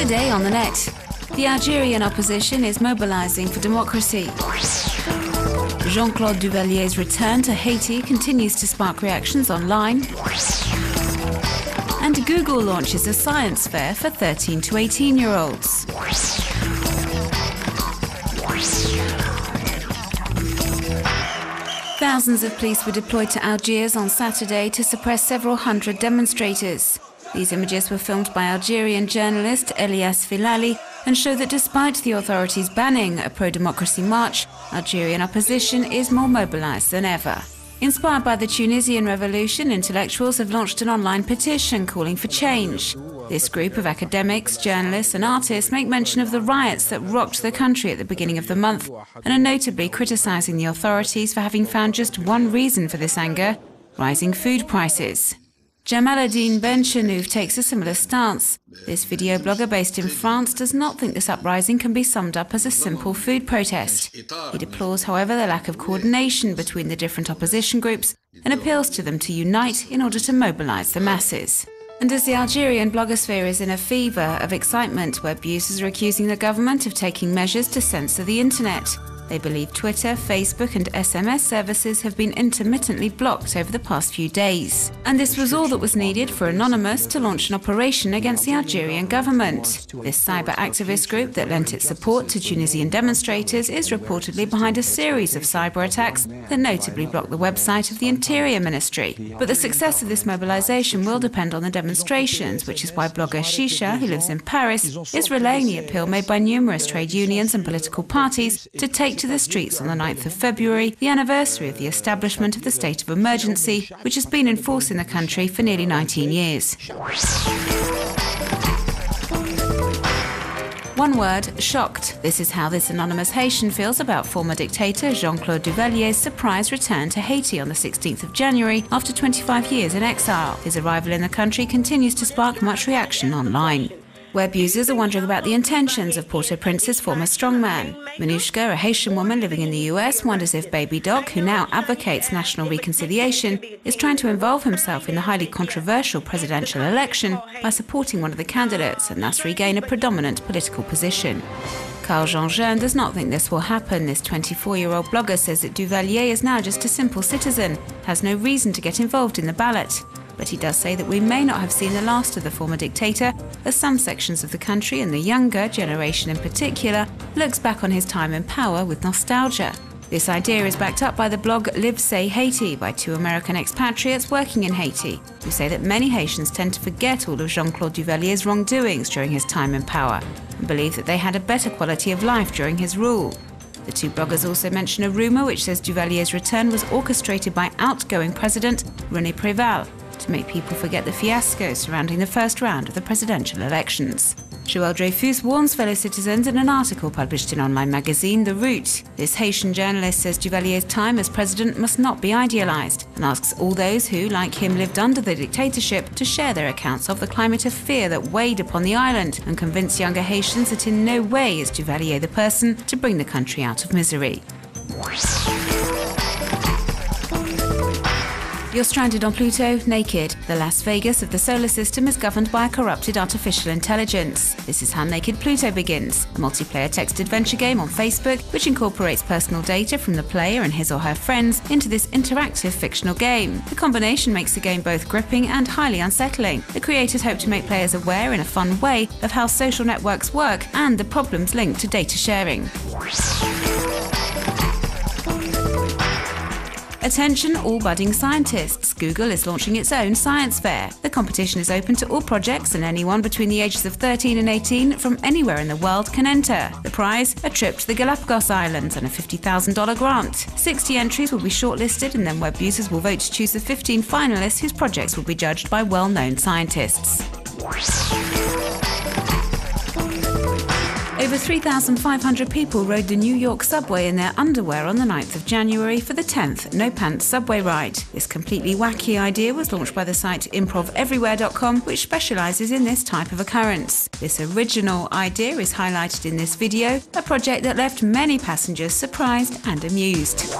Today on the net, the Algerian opposition is mobilising for democracy. Jean-Claude Duvalier's return to Haiti continues to spark reactions online. And Google launches a science fair for 13 to 18-year-olds. Thousands of police were deployed to Algiers on Saturday to suppress several hundred demonstrators. These images were filmed by Algerian journalist Elias Filali and show that despite the authorities banning a pro-democracy march, Algerian opposition is more mobilised than ever. Inspired by the Tunisian revolution, intellectuals have launched an online petition calling for change. This group of academics, journalists and artists make mention of the riots that rocked the country at the beginning of the month and are notably criticising the authorities for having found just one reason for this anger: rising food prices. Jamaluddin Benchenouf takes a similar stance. This video blogger based in France does not think this uprising can be summed up as a simple food protest. He deplores, however, the lack of coordination between the different opposition groups and appeals to them to unite in order to mobilise the masses. And as the Algerian blogosphere is in a fever of excitement, web users are accusing the government of taking measures to censor the internet. They believe Twitter, Facebook and SMS services have been intermittently blocked over the past few days. And this was all that was needed for Anonymous to launch an operation against the Algerian government. This cyber activist group that lent its support to Tunisian demonstrators is reportedly behind a series of cyber attacks that notably blocked the website of the Interior Ministry. But the success of this mobilization will depend on the demonstrations, which is why blogger Shisha, who lives in Paris, is relaying the appeal made by numerous trade unions and political parties to take to the streets on the 9th of February, the anniversary of the establishment of the state of emergency, which has been in force in the country for nearly 19 years. One word: shocked. This is how this anonymous Haitian feels about former dictator Jean-Claude Duvalier's surprise return to Haiti on the 16th of January after 25 years in exile. His arrival in the country continues to spark much reaction online. Web users are wondering about the intentions of Port-au-Prince's former strongman. Manushka, a Haitian woman living in the US, wonders if Baby Doc, who now advocates national reconciliation, is trying to involve himself in the highly controversial presidential election by supporting one of the candidates and thus regain a predominant political position. Carl Jean does not think this will happen. This 24-year-old blogger says that Duvalier is now just a simple citizen, has no reason to get involved in the ballot. But he does say that we may not have seen the last of the former dictator, as some sections of the country, and the younger generation in particular, looks back on his time in power with nostalgia. This idea is backed up by the blog Live Say Haiti by two American expatriates working in Haiti, who say that many Haitians tend to forget all of Jean-Claude Duvalier's wrongdoings during his time in power, and believe that they had a better quality of life during his rule. The two bloggers also mention a rumour which says Duvalier's return was orchestrated by outgoing President René Préval, to make people forget the fiasco surrounding the first round of the presidential elections. Joël Dreyfus warns fellow citizens in an article published in online magazine The Root. This Haitian journalist says Duvalier's time as president must not be idealised and asks all those who, like him, lived under the dictatorship to share their accounts of the climate of fear that weighed upon the island and convince younger Haitians that in no way is Duvalier the person to bring the country out of misery. You're stranded on Pluto, naked. The Las Vegas of the solar system is governed by a corrupted artificial intelligence. This is how Naked Pluto begins, a multiplayer text adventure game on Facebook which incorporates personal data from the player and his or her friends into this interactive fictional game. The combination makes the game both gripping and highly unsettling. The creators hope to make players aware in a fun way of how social networks work and the problems linked to data sharing. Attention all budding scientists. Google is launching its own science fair. The competition is open to all projects and anyone between the ages of 13 and 18 from anywhere in the world can enter. The prize, a trip to the Galapagos Islands and a $50,000 grant. 60 entries will be shortlisted and then web users will vote to choose the 15 finalists whose projects will be judged by well-known scientists. Over 3,500 people rode the New York subway in their underwear on the 9th of January for the 10th No Pants subway ride. This completely wacky idea was launched by the site improveverywhere.com, which specialises in this type of occurrence. This original idea is highlighted in this video, a project that left many passengers surprised and amused.